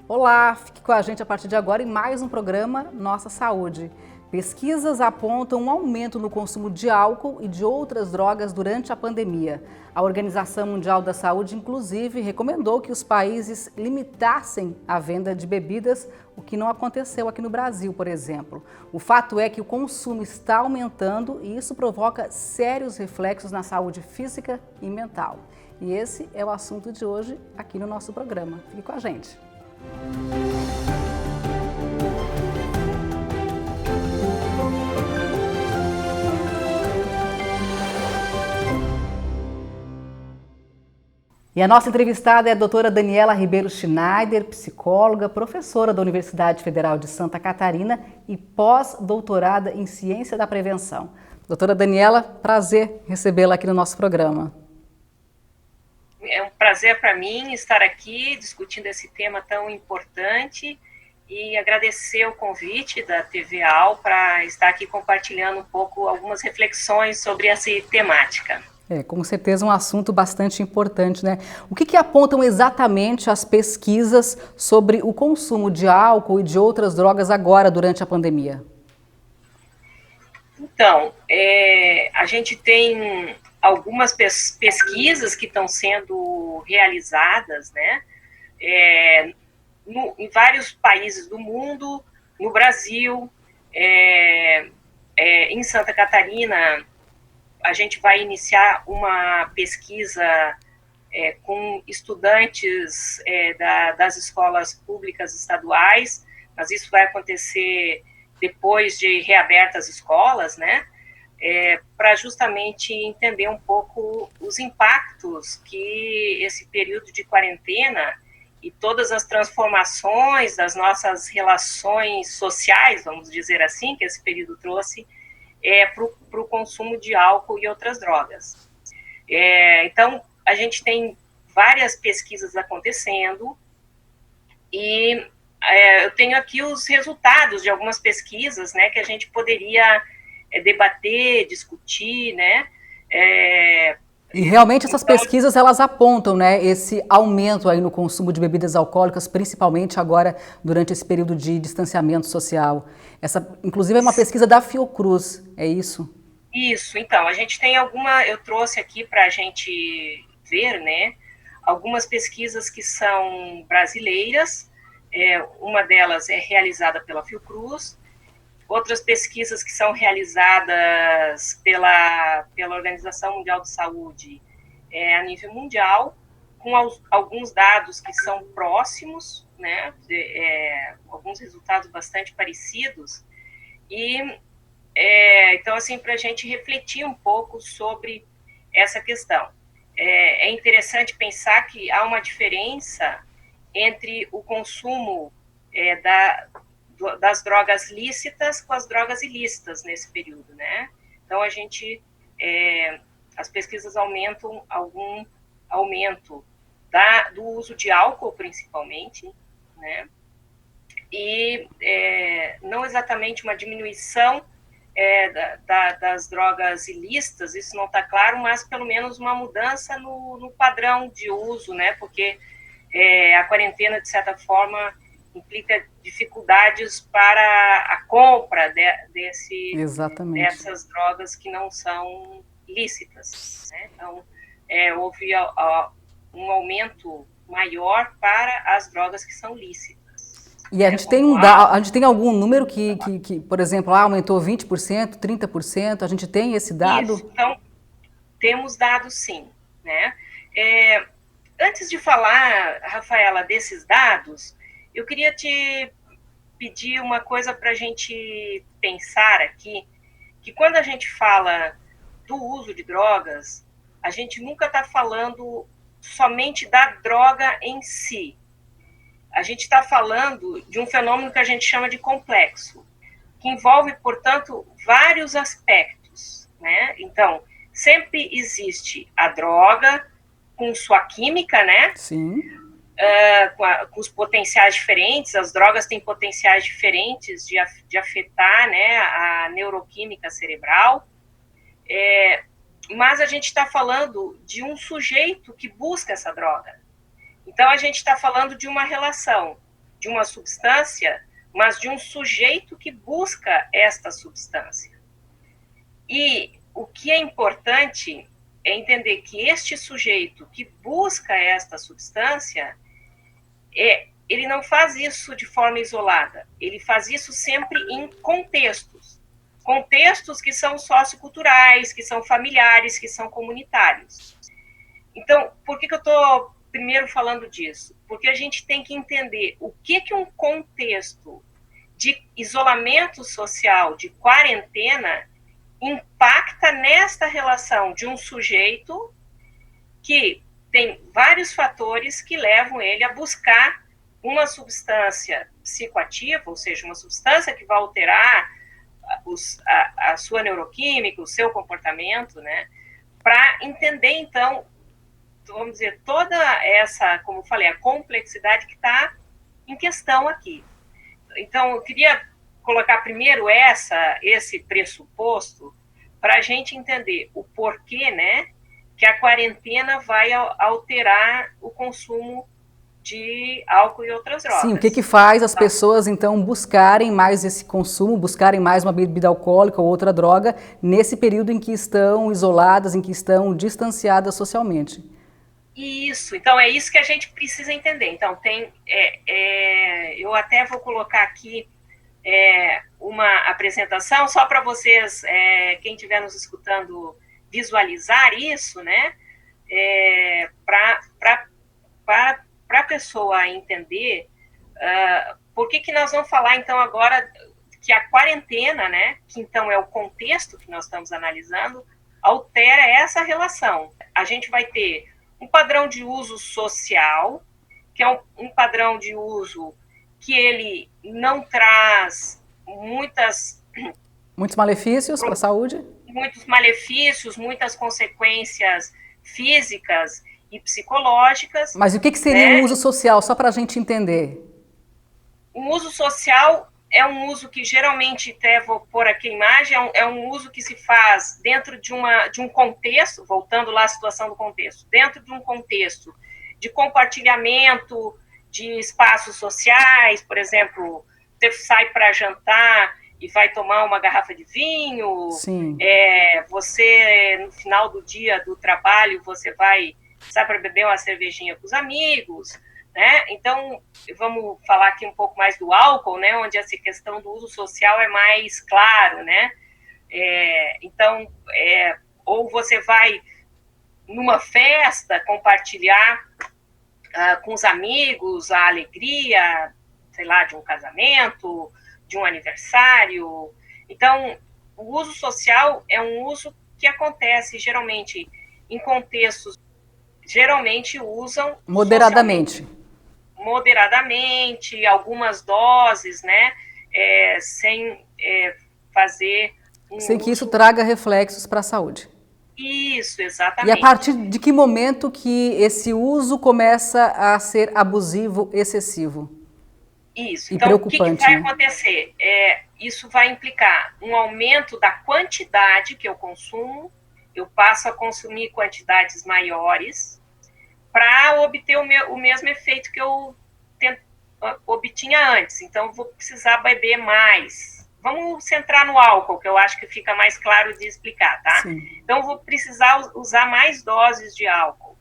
Olá, fique com a gente a partir de agora em mais um programa Nossa Saúde. Pesquisas apontam um aumento no consumo de álcool e de outras drogas durante a pandemia. A Organização Mundial da Saúde, inclusive, recomendou que os países limitassem a venda de bebidas, o que não aconteceu aqui no Brasil, por exemplo. O fato é que o consumo está aumentando e isso provoca sérios reflexos na saúde física e mental. E esse é o assunto de hoje aqui no nosso programa. Fique com a gente. E a nossa entrevistada é a doutora Daniela Ribeiro Schneider, psicóloga, professora da Universidade Federal de Santa Catarina e pós-doutorada em Ciência da Prevenção. Doutora Daniela, prazer recebê-la aqui no nosso programa. É um prazer para mim estar aqui discutindo esse tema tão importante e agradecer o convite da TV AL para estar aqui compartilhando um pouco algumas reflexões sobre essa temática. Com certeza um assunto bastante importante, né? O que apontam exatamente as pesquisas sobre o consumo de álcool e de outras drogas agora durante a pandemia? Então, a gente tem algumas pesquisas que estão sendo realizadas, né? Em vários países do mundo, no Brasil, em Santa Catarina, a gente vai iniciar uma pesquisa com estudantes das escolas públicas estaduais, mas isso vai acontecer depois de reabertas as escolas, né? Para justamente entender um pouco os impactos que esse período de quarentena e todas as transformações das nossas relações sociais, vamos dizer assim, que esse período trouxe, para o consumo de álcool e outras drogas. Então, a gente tem várias pesquisas acontecendo e eu tenho aqui os resultados de algumas pesquisas, né, que a gente poderia debater, discutir, né? E realmente essas pesquisas, elas apontam, né, esse aumento aí no consumo de bebidas alcoólicas, principalmente agora durante esse período de distanciamento social. Essa, inclusive, é uma pesquisa da Fiocruz, é isso? Isso, então, a gente tem eu trouxe aqui para a gente ver, né, algumas pesquisas que são brasileiras, uma delas é realizada pela Fiocruz, outras pesquisas que são realizadas pela Organização Mundial de Saúde a nível mundial, com alguns dados que são próximos, né, alguns resultados bastante parecidos, e então, assim, para a gente refletir um pouco sobre essa questão. É interessante pensar que há uma diferença entre o consumo das drogas lícitas com as drogas ilícitas nesse período, né? Então, as pesquisas aumento do uso de álcool, principalmente, né? E não exatamente uma diminuição das drogas ilícitas, isso não está claro, mas pelo menos uma mudança no padrão de uso, né? Porque a quarentena, de certa forma, implica dificuldades para a compra dessas drogas que não são lícitas, né? Então, houve um aumento maior para as drogas que são lícitas. E a gente tem algum número que, por exemplo, aumentou 20%, 30%, a gente tem esse dado? Isso, então, temos dados sim, né? Antes de falar, Rafaela, desses dados, eu queria te pedir uma coisa para a gente pensar aqui, que quando a gente fala do uso de drogas, a gente nunca está falando somente da droga em si. A gente está falando de um fenômeno que a gente chama de complexo, que envolve, portanto, vários aspectos, né? Então, sempre existe a droga com sua química, né? Sim. Com os potenciais diferentes, as drogas têm potenciais diferentes de afetar, né, a neuroquímica cerebral, mas a gente está falando de um sujeito que busca essa droga. Então, a gente está falando de uma relação de uma substância, mas de um sujeito que busca esta substância. E o que é importante é entender que este sujeito que busca esta substância, ele não faz isso de forma isolada, ele faz isso sempre em contextos. Contextos que são socioculturais, que são familiares, que são comunitários. Então, por que eu estou primeiro falando disso? Porque a gente tem que entender o que um contexto de isolamento social, de quarentena, impacta nesta relação de um sujeito que tem vários fatores que levam ele a buscar uma substância psicoativa, ou seja, uma substância que vai alterar a sua neuroquímica, o seu comportamento, né? Para entender, então, vamos dizer, toda essa, como eu falei, a complexidade que está em questão aqui. Então, eu queria colocar primeiro esse pressuposto para a gente entender o porquê, né, que a quarentena vai alterar o consumo de álcool e outras drogas. Sim, o que faz as pessoas, então, buscarem mais esse consumo, buscarem mais uma bebida alcoólica ou outra droga nesse período em que estão isoladas, em que estão distanciadas socialmente? Isso, então é isso que a gente precisa entender. Então, eu até vou colocar aqui uma apresentação só para vocês, quem estiver nos escutando, visualizar isso, né? Para a pessoa entender por que nós vamos falar, então, agora que a quarentena, né? Que então é o contexto que nós estamos analisando, altera essa relação. A gente vai ter um padrão de uso social, que é um padrão de uso que ele não traz muitos malefícios para a saúde? Muitos malefícios, muitas consequências físicas e psicológicas. Mas o que seria um uso social, só para a gente entender? O uso social é um uso que geralmente, até vou pôr aqui a imagem, é um uso que se faz dentro de um contexto, voltando lá à situação do contexto, dentro de um contexto de compartilhamento de espaços sociais, por exemplo, você sai para jantar e vai tomar uma garrafa de vinho, você, no final do dia do trabalho, você sai para beber uma cervejinha com os amigos, né? Então, vamos falar aqui um pouco mais do álcool, né? Onde essa questão do uso social é mais claro, né? Então, ou você vai numa festa compartilhar com os amigos a alegria, sei lá, de um casamento, de um aniversário. Então, o uso social é um uso que acontece geralmente em contextos, geralmente usam moderadamente, algumas doses, né, sem fazer sem que isso traga reflexos para a saúde. Isso, exatamente. E a partir de que momento que esse uso começa a ser abusivo, excessivo? Isso. E então, preocupante, o que vai acontecer? Isso vai implicar um aumento da quantidade que eu consumo, eu passo a consumir quantidades maiores para obter o mesmo efeito que eu obtinha antes. Então, eu vou precisar beber mais. Vamos centrar no álcool, que eu acho que fica mais claro de explicar, tá? Sim. Então, eu vou precisar usar mais doses de álcool.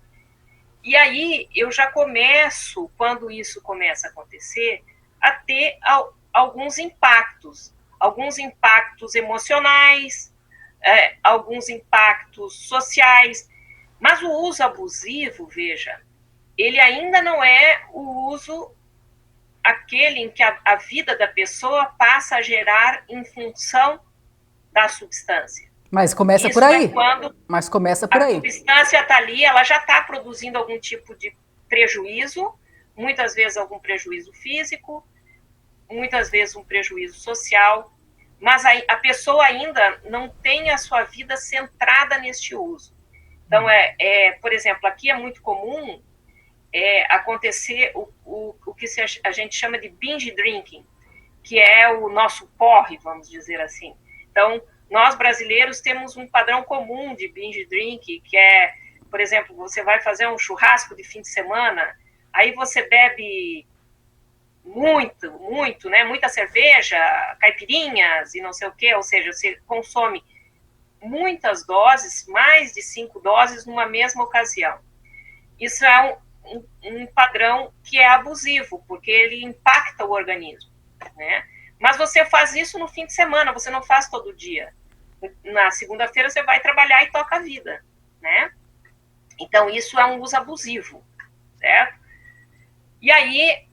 E aí, eu já começo, quando isso começa a acontecer, a ter alguns impactos emocionais, alguns impactos sociais. Mas o uso abusivo, veja, ele ainda não é o uso aquele em que a vida da pessoa passa a gerar em função da substância. Mas começa por aí. A substância está ali, ela já está produzindo algum tipo de prejuízo, muitas vezes algum prejuízo físico, muitas vezes um prejuízo social, mas a pessoa ainda não tem a sua vida centrada neste uso. Então, por exemplo, aqui é muito comum acontecer o que a gente chama de binge drinking, que é o nosso porre, vamos dizer assim. Então, nós brasileiros temos um padrão comum de binge drink, que é, por exemplo, você vai fazer um churrasco de fim de semana, aí você bebe muito, muito, né? Muita cerveja, caipirinhas e não sei o quê, ou seja, você consome muitas doses, mais de 5 doses numa mesma ocasião. Isso é um padrão que é abusivo, porque ele impacta o organismo, né? Mas você faz isso no fim de semana, você não faz todo dia. Na segunda-feira você vai trabalhar e toca a vida, né? Então, isso é um uso abusivo, certo? E aí,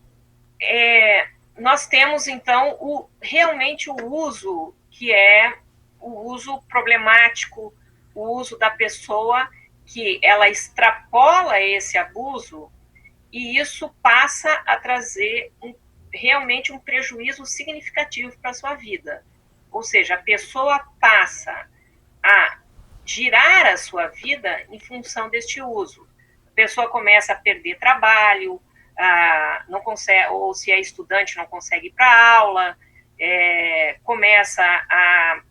nós temos, então, realmente o uso que é o uso problemático, o uso da pessoa que ela extrapola esse abuso e isso passa a trazer realmente um prejuízo significativo para a sua vida. Ou seja, a pessoa passa a girar a sua vida em função deste uso. A pessoa começa a perder trabalho, não consegue, ou se é estudante não consegue ir para a aula, começa a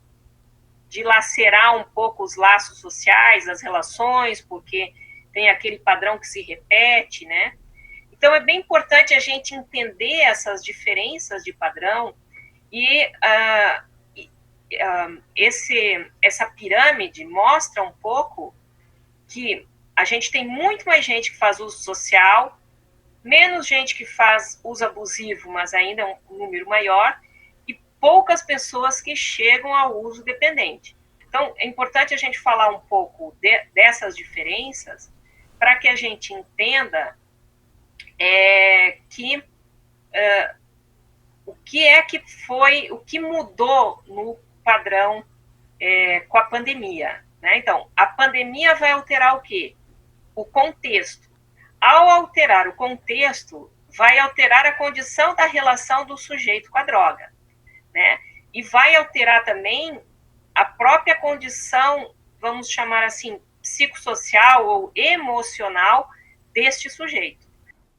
dilacerar um pouco os laços sociais, as relações, porque tem aquele padrão que se repete, né? Então, é bem importante a gente entender essas diferenças de padrão e essa pirâmide mostra um pouco que a gente tem muito mais gente que faz uso social, menos gente que faz uso abusivo, mas ainda é um número maior, e poucas pessoas que chegam ao uso dependente. Então, é importante a gente falar um pouco dessas diferenças para que a gente entenda o que mudou no padrão com a pandemia, né? Então, a pandemia vai alterar o quê? O contexto. Ao alterar o contexto, vai alterar a condição da relação do sujeito com a droga, né? E vai alterar também a própria condição, vamos chamar assim, psicossocial ou emocional deste sujeito.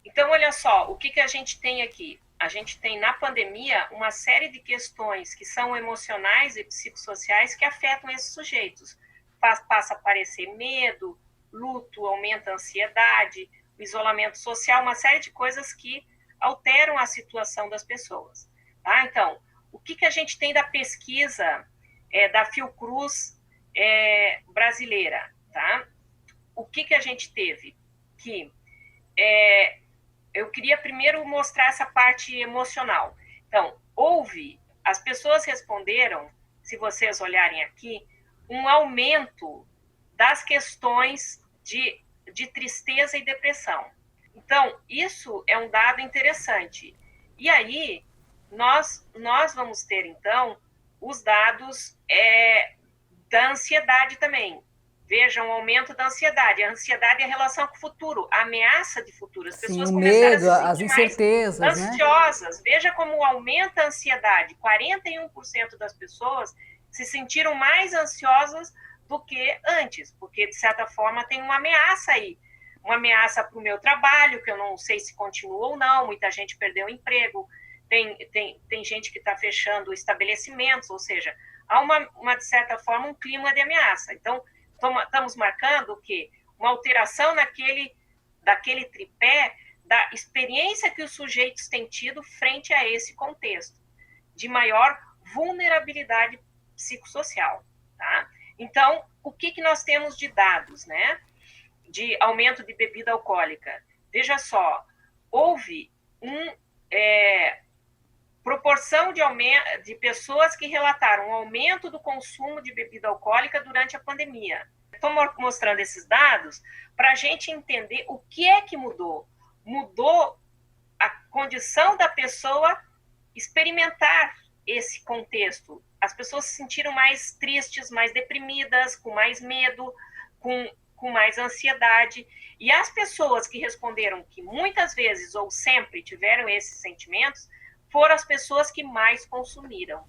Então, olha só, o que a gente tem aqui? A gente tem, na pandemia, uma série de questões que são emocionais e psicossociais que afetam esses sujeitos. Passa a aparecer medo, luto, aumenta a ansiedade, o isolamento social, uma série de coisas que alteram a situação das pessoas. Tá? Então, o que a gente tem da pesquisa da Fiocruz brasileira? Tá? O que a gente teve? Que eu queria primeiro mostrar essa parte emocional. Então, as pessoas responderam, se vocês olharem aqui, um aumento das questões de tristeza e depressão. Então, isso é um dado interessante. E aí, nós vamos ter, então, os dados da ansiedade também. Vejam o aumento da ansiedade. A ansiedade é a relação com o futuro, a ameaça de futuro. As pessoas começaram a se sentir as incertezas, mais ansiosas. Né? Veja como aumenta a ansiedade. 41% das pessoas se sentiram mais ansiosas do que antes, porque, de certa forma, tem uma ameaça aí. Uma ameaça para o meu trabalho, que eu não sei se continua ou não, muita gente perdeu o emprego, tem gente que está fechando estabelecimentos, ou seja, há de certa forma, um clima de ameaça. Então, estamos marcando o quê? Uma alteração daquele tripé da experiência que os sujeitos têm tido frente a esse contexto, de maior vulnerabilidade psicossocial. Tá? Então, o que nós temos de dados, né? De aumento de bebida alcoólica? Veja só, houve proporção de pessoas que relataram um aumento do consumo de bebida alcoólica durante a pandemia. Estou mostrando esses dados para a gente entender o que é que mudou. Mudou a condição da pessoa experimentar esse contexto. As pessoas se sentiram mais tristes, mais deprimidas, com mais medo, com mais ansiedade. E as pessoas que responderam que muitas vezes ou sempre tiveram esses sentimentos foram as pessoas que mais consumiram.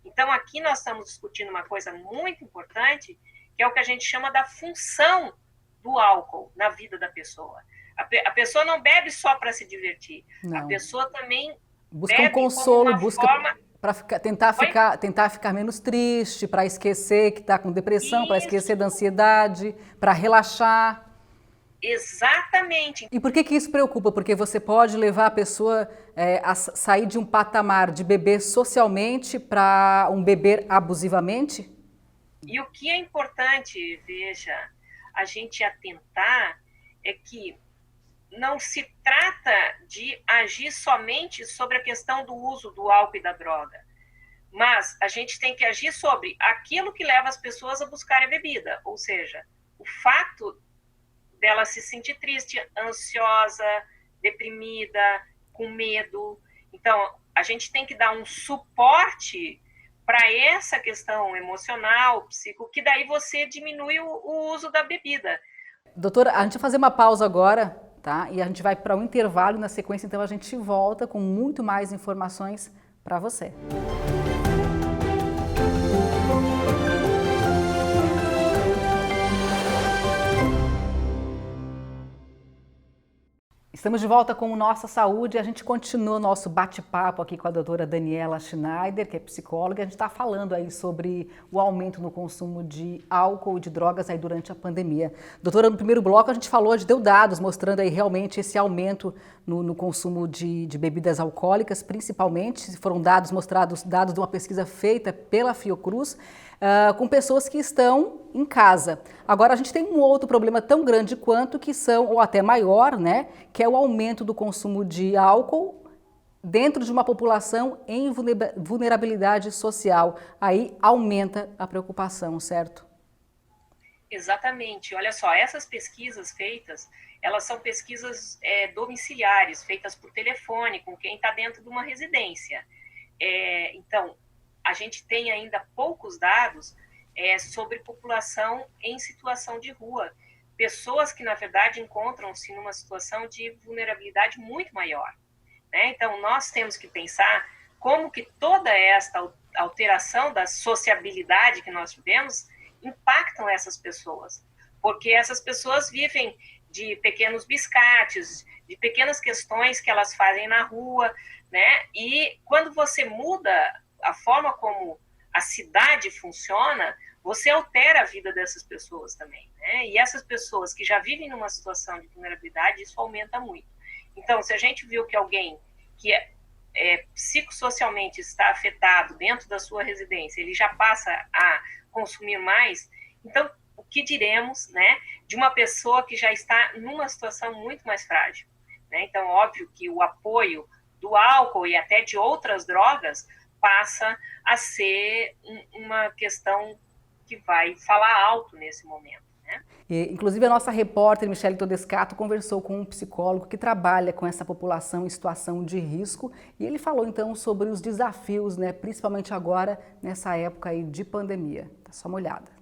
Então, aqui nós estamos discutindo uma coisa muito importante, que é o que a gente chama da função do álcool na vida da pessoa. A pessoa não bebe só para se divertir. Não. A pessoa também busca um consolo, busca para tentar ficar menos triste, para esquecer que está com depressão, para esquecer da ansiedade, para relaxar. Exatamente. E por que isso preocupa? Porque você pode levar a pessoa a sair de um patamar de beber socialmente para um beber abusivamente? E o que é importante, veja, a gente atentar é que não se trata de agir somente sobre a questão do uso do álcool e da droga, mas a gente tem que agir sobre aquilo que leva as pessoas a buscarem a bebida, ou seja, o fato dela se sentir triste, ansiosa, deprimida, com medo. Então, a gente tem que dar um suporte para essa questão emocional, psico, que daí você diminui o uso da bebida. Doutora, a gente vai fazer uma pausa agora, tá? E a gente vai para um intervalo e na sequência, então, a gente volta com muito mais informações para você. Estamos de volta com o Nossa Saúde e a gente continua o nosso bate-papo aqui com a doutora Daniela Schneider, que é psicóloga. A gente está falando aí sobre o aumento no consumo de álcool e de drogas aí durante a pandemia. Doutora, no primeiro bloco a gente deu dados mostrando aí realmente esse aumento no consumo de bebidas alcoólicas, principalmente, foram dados de uma pesquisa feita pela Fiocruz, com pessoas que estão em casa. Agora a gente tem um outro problema tão grande quanto que são, ou até maior, né, que é o aumento do consumo de álcool dentro de uma população em vulnerabilidade social. Aí aumenta a preocupação, certo? Exatamente. Olha só, essas pesquisas feitas, elas são pesquisas domiciliares, feitas por telefone, com quem está dentro de uma residência. Então, a gente tem ainda poucos dados sobre população em situação de rua. Pessoas que, na verdade, encontram-se numa situação de vulnerabilidade muito maior. Né? Então, nós temos que pensar como que toda esta alteração da sociabilidade que nós tivemos impactam essas pessoas. Porque essas pessoas vivem de pequenos biscates, de pequenas questões que elas fazem na rua, né? E quando você muda a forma como a cidade funciona, você altera a vida dessas pessoas também, né? E essas pessoas que já vivem numa situação de vulnerabilidade, isso aumenta muito. Então, se a gente viu que alguém que psicossocialmente está afetado dentro da sua residência, ele já passa a consumir mais, então, o que diremos, né, de uma pessoa que já está numa situação muito mais frágil, né? Então, óbvio que o apoio do álcool e até de outras drogas passa a ser uma questão que vai falar alto nesse momento. Né? Inclusive a nossa repórter Michele Todescato conversou com um psicólogo que trabalha com essa população em situação de risco e ele falou então sobre os desafios, né, principalmente agora nessa época aí de pandemia. Dá só uma olhada.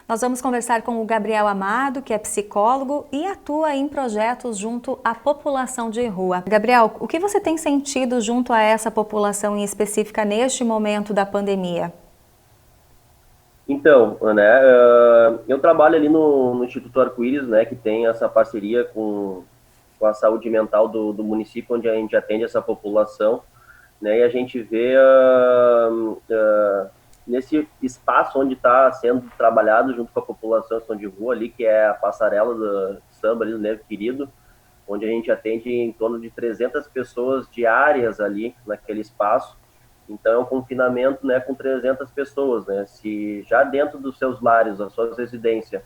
Nós vamos conversar com o Gabriel Amado, que é psicólogo e atua em projetos junto à população de rua. Gabriel, o que você tem sentido junto a essa população em específica neste momento da pandemia? Então, né, eu trabalho ali no Instituto Arco-Íris, né, que tem essa parceria com a saúde mental do município, onde a gente atende essa população, né, e a gente vê nesse espaço onde está sendo trabalhado junto com a população de rua ali, que é a passarela do samba ali do Negro Querido, onde a gente atende em torno de 300 pessoas diárias ali naquele espaço. Então, é um confinamento, né, com 300 pessoas, né? Se já dentro dos seus lares, as suas residências,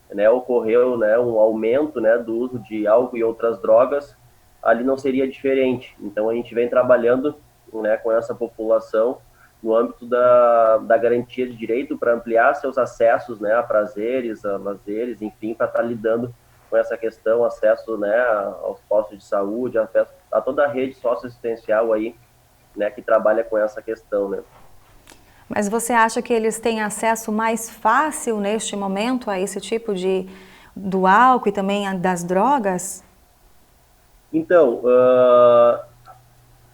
né, ocorreu, né, um aumento, né, do uso de álcool e outras drogas, ali não seria diferente. Então, a gente vem trabalhando, né, com essa população no âmbito da garantia de direito para ampliar seus acessos, né, a prazeres, a lazeres, enfim, para estar lidando com essa questão, acesso, né, aos postos de saúde, acesso a toda a rede socioassistencial aí, né, que trabalha com essa questão, né. Mas você acha que eles têm acesso mais fácil neste momento a esse tipo do álcool e também das drogas? Então,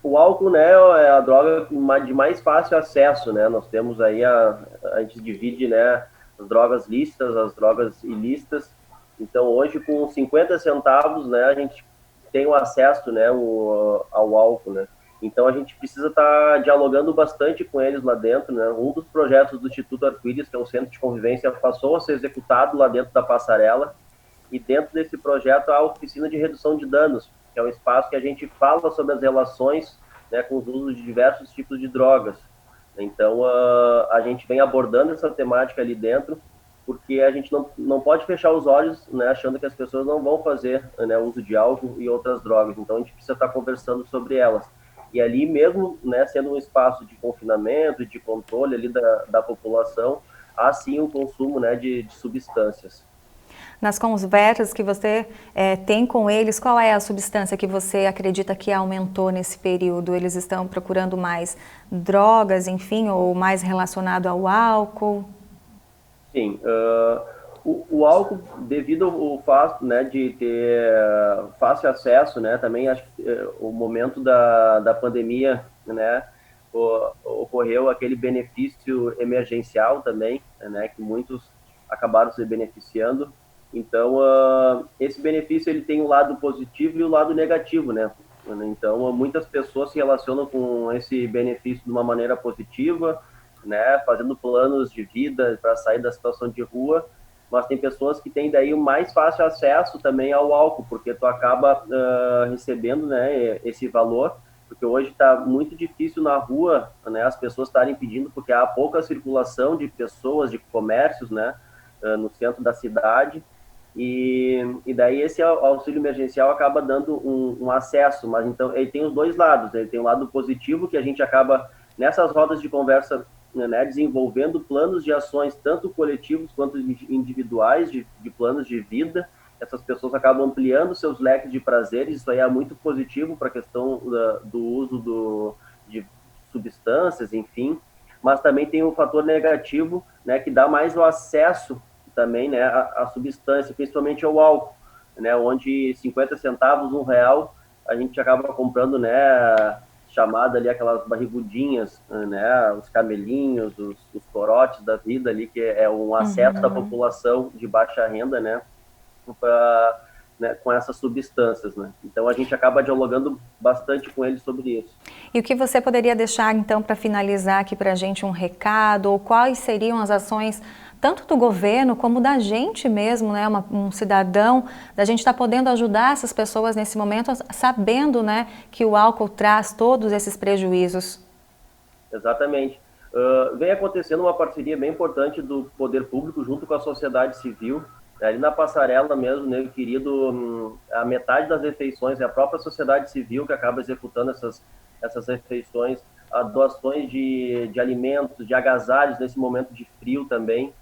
o álcool, né, é a droga de mais fácil acesso, né. Nós temos aí a gente divide, né, as drogas lícitas, as drogas ilícitas. Então, hoje, com 50 centavos, né, a gente tem o acesso, né, ao álcool, né. Então, a gente precisa estar dialogando bastante com eles lá dentro, né. Um dos projetos do Instituto Arco-Íris, que é o Centro de Convivência, passou a ser executado lá dentro da passarela, e dentro desse projeto a oficina de redução de danos, que é um espaço que a gente fala sobre as relações, né, com os usos de diversos tipos de drogas. Então, a gente vem abordando essa temática ali dentro, porque a gente não pode fechar os olhos, né, achando que as pessoas não vão fazer, né, uso de álcool e outras drogas. Então, a gente precisa estar conversando sobre elas. E ali mesmo, né, sendo um espaço de confinamento e de controle ali da população, há sim o consumo, né, de substâncias. Nas conversas que você tem com eles, qual é a substância que você acredita que aumentou nesse período? Eles estão procurando mais drogas, enfim, ou mais relacionado ao álcool? Sim, o álcool, devido ao fato, né, de ter fácil acesso, né, também acho que o momento da pandemia, né, ocorreu aquele benefício emergencial também, né, que muitos acabaram se beneficiando. Então, esse benefício ele tem um lado positivo e o lado negativo, né? Então, muitas pessoas se relacionam com esse benefício de uma maneira positiva, né? Fazendo planos de vida para sair da situação de rua, mas tem pessoas que têm daí o mais fácil acesso também ao álcool, porque tu acaba recebendo, né, esse valor, porque hoje está muito difícil na rua, né, as pessoas estarem pedindo, porque há pouca circulação de pessoas, de comércios, né, no centro da cidade. E daí esse auxílio emergencial acaba dando um acesso, mas então ele tem os dois lados, né? Ele tem o lado positivo, que a gente acaba, nessas rodas de conversa, né, desenvolvendo planos de ações, tanto coletivos quanto individuais, de planos de vida. Essas pessoas acabam ampliando seus leques de prazeres, isso aí é muito positivo para a questão do uso de substâncias, enfim, mas também tem um fator negativo, né, que dá mais o acesso também, né, a substância, principalmente ao álcool, né, onde 50 centavos, R$1, a gente acaba comprando, né, chamada ali aquelas barrigudinhas, né, os camelinhos, os corotes da vida ali, que é um acesso da população de baixa renda, né, com essas substâncias, né. Então a gente acaba dialogando bastante com eles sobre isso. E o que você poderia deixar então para finalizar aqui para a gente um recado, ou quais seriam as ações tanto do governo como da gente mesmo, né, um cidadão, da gente estar podendo ajudar essas pessoas nesse momento, sabendo, né, que o álcool traz todos esses prejuízos? Exatamente. Vem acontecendo uma parceria bem importante do poder público junto com a sociedade civil. Ali na passarela mesmo, né, querido, a metade das refeições é a própria sociedade civil que acaba executando essas refeições, doações de alimentos, de agasalhos nesse momento de frio também.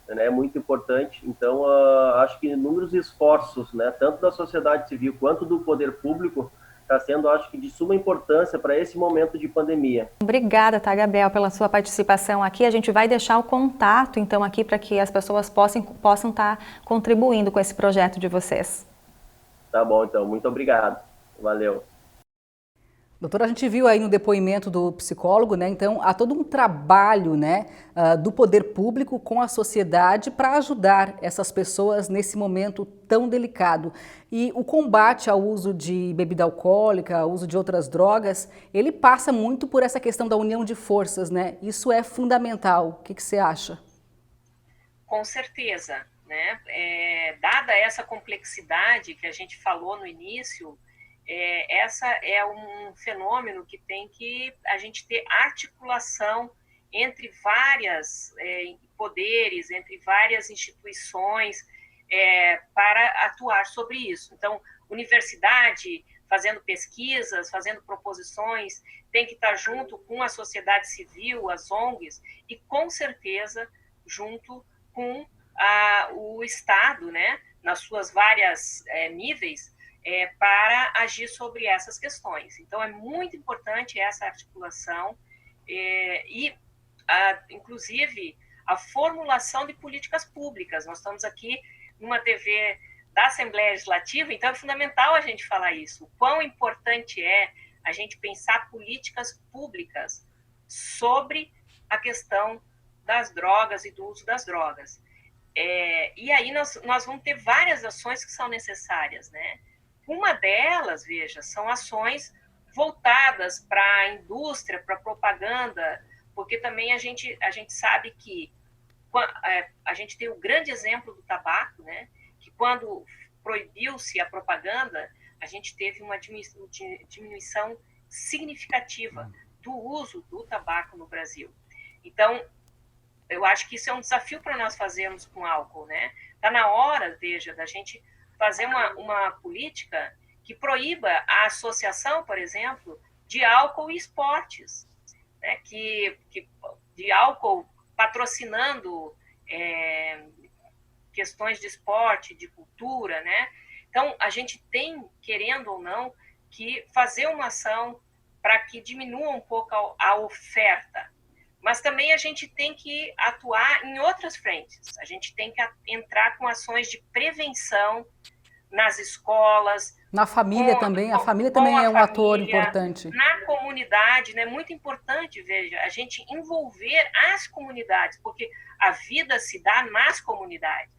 É muito importante. Então, acho que inúmeros esforços, né, tanto da sociedade civil quanto do poder público, está sendo, acho que, de suma importância para esse momento de pandemia. Obrigada, tá, Gabriel, pela sua participação aqui. A gente vai deixar o contato, então, aqui para que as pessoas possam estar contribuindo com esse projeto de vocês. Tá bom, então. Muito obrigado. Valeu. Doutora, a gente viu aí no depoimento do psicólogo, né? Então, há todo um trabalho, né, do poder público com a sociedade para ajudar essas pessoas nesse momento tão delicado. E o combate ao uso de bebida alcoólica, ao uso de outras drogas, ele passa muito por essa questão da união de forças, né? Isso é fundamental. O que você acha? Com certeza, né? Dada essa complexidade que a gente falou no início, essa é um fenômeno que tem que a gente ter articulação entre várias poderes, entre várias instituições para atuar sobre isso. Então, universidade fazendo pesquisas, fazendo proposições, tem que estar junto com a sociedade civil, as ONGs, e com certeza junto com o Estado, né, nas suas várias níveis, para agir sobre essas questões. Então, é muito importante essa articulação inclusive, a formulação de políticas públicas. Nós estamos aqui numa TV da Assembleia Legislativa, então é fundamental a gente falar isso. O quão importante é a gente pensar políticas públicas sobre a questão das drogas e do uso das drogas. E aí nós vamos ter várias ações que são necessárias, né? Uma delas, veja, são ações voltadas para a indústria, para a propaganda, porque também a gente sabe que a gente tem o grande exemplo do tabaco, né? Que quando proibiu-se a propaganda, a gente teve uma diminuição significativa do uso do tabaco no Brasil. Então, eu acho que isso é um desafio para nós fazermos com álcool, né? Está na hora, veja, da gente fazer uma política que proíba a associação, por exemplo, de álcool e esportes, né? De álcool patrocinando questões de esporte, de cultura, né? Então, a gente tem, querendo ou não, que fazer uma ação para que diminua um pouco a oferta. Mas também a gente tem que atuar em outras frentes. A gente tem que entrar com ações de prevenção nas escolas. Na família também, a família também é um ator importante. Na comunidade, né? Muito importante, veja, a gente envolver as comunidades, porque a vida se dá nas comunidades.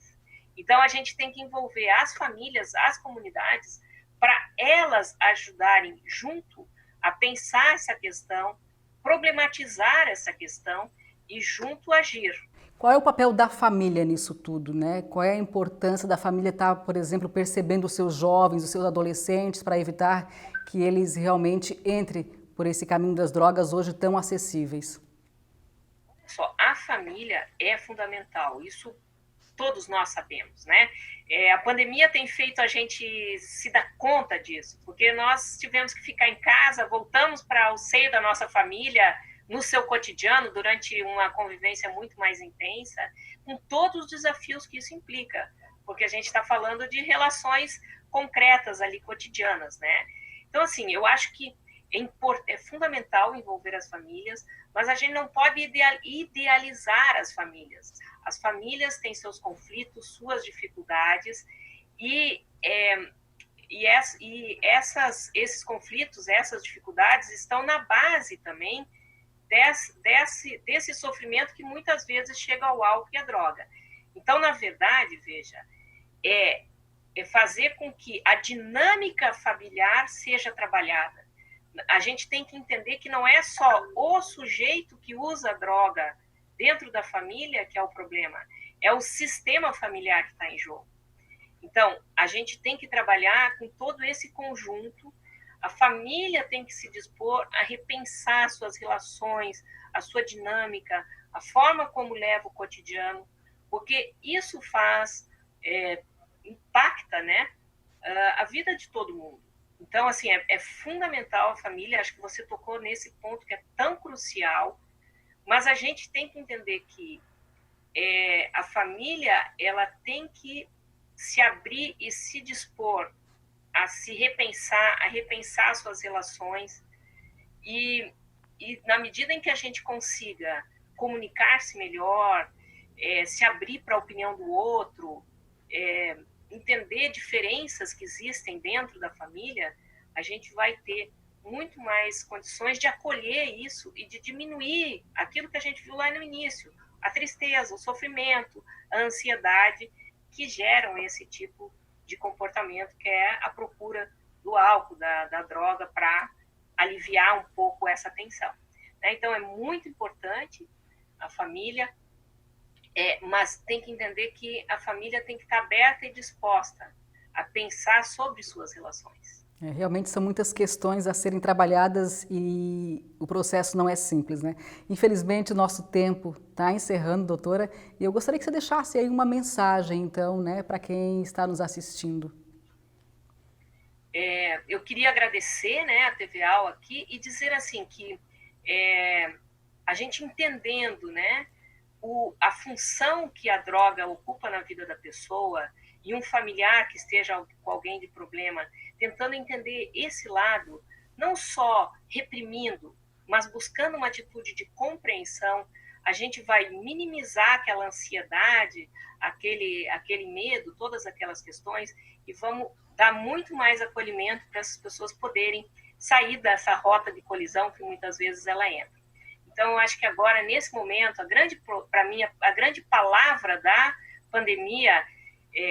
Então, a gente tem que envolver as famílias, as comunidades, para elas ajudarem junto a pensar essa questão, problematizar essa questão e junto agir. Qual é o papel da família nisso tudo, né? Qual é a importância da família estar, por exemplo, percebendo os seus jovens, os seus adolescentes, para evitar que eles realmente entrem por esse caminho das drogas hoje tão acessíveis? Só, a família é fundamental, isso todos nós sabemos, né? A pandemia tem feito a gente se dar conta disso, porque nós tivemos que ficar em casa, voltamos para o seio da nossa família, no seu cotidiano, durante uma convivência muito mais intensa, com todos os desafios que isso implica, porque a gente está falando de relações concretas ali, cotidianas, né? Então, assim, eu acho que é fundamental envolver as famílias, mas a gente não pode idealizar as famílias. As famílias têm seus conflitos, suas dificuldades, e esses conflitos, essas dificuldades estão na base também desse sofrimento que muitas vezes chega ao álcool e à droga. Então, na verdade, veja, é fazer com que a dinâmica familiar seja trabalhada. A gente tem que entender que não é só o sujeito que usa droga dentro da família que é o problema, é o sistema familiar que está em jogo. Então, a gente tem que trabalhar com todo esse conjunto. A família tem que se dispor a repensar suas relações, a sua dinâmica, a forma como leva o cotidiano, porque isso impacta, né, a vida de todo mundo. Então, assim, é fundamental a família, acho que você tocou nesse ponto que é tão crucial, mas a gente tem que entender que a família, ela tem que se abrir e se dispor a se repensar, a repensar suas relações e na medida em que a gente consiga comunicar-se melhor, se abrir para a opinião do outro, entender diferenças que existem dentro da família, a gente vai ter muito mais condições de acolher isso e de diminuir aquilo que a gente viu lá no início, a tristeza, o sofrimento, a ansiedade que geram esse tipo de comportamento, que é a procura do álcool, da droga, para aliviar um pouco essa tensão. Então, é muito importante a família, mas tem que entender que a família tem que estar aberta e disposta a pensar sobre suas relações. Realmente são muitas questões a serem trabalhadas e o processo não é simples, né? Infelizmente, o nosso tempo está encerrando, doutora, e eu gostaria que você deixasse aí uma mensagem, então, né, para quem está nos assistindo. Eu queria agradecer, né, a TVAL aqui e dizer assim que a gente entendendo, né, a função que a droga ocupa na vida da pessoa e um familiar que esteja com alguém de problema, tentando entender esse lado, não só reprimindo, mas buscando uma atitude de compreensão, a gente vai minimizar aquela ansiedade, aquele medo, todas aquelas questões, e vamos dar muito mais acolhimento para essas pessoas poderem sair dessa rota de colisão que muitas vezes ela entra. Então, eu acho que agora, nesse momento, para mim, a grande palavra da pandemia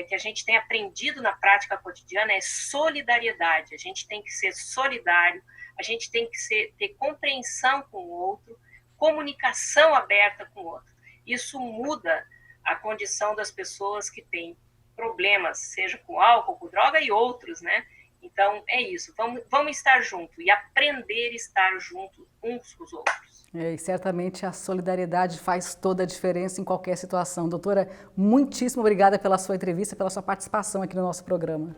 que a gente tem aprendido na prática cotidiana é solidariedade. A gente tem que ser solidário, a gente tem que ter compreensão com o outro, comunicação aberta com o outro. Isso muda a condição das pessoas que têm problemas, seja com álcool, com droga e outros, né? Então, é isso. Vamos estar juntos e aprender a estar juntos uns com os outros. E certamente a solidariedade faz toda a diferença em qualquer situação. Doutora, muitíssimo obrigada pela sua entrevista, pela sua participação aqui no nosso programa.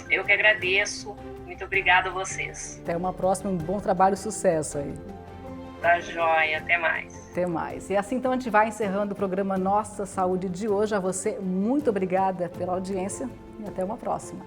Eu que agradeço. Muito obrigada a vocês. Até uma próxima, um bom trabalho e sucesso aí. Tá joia, até mais. Até mais. E assim então a gente vai encerrando o programa Nossa Saúde de hoje. A você, muito obrigada pela audiência e até uma próxima.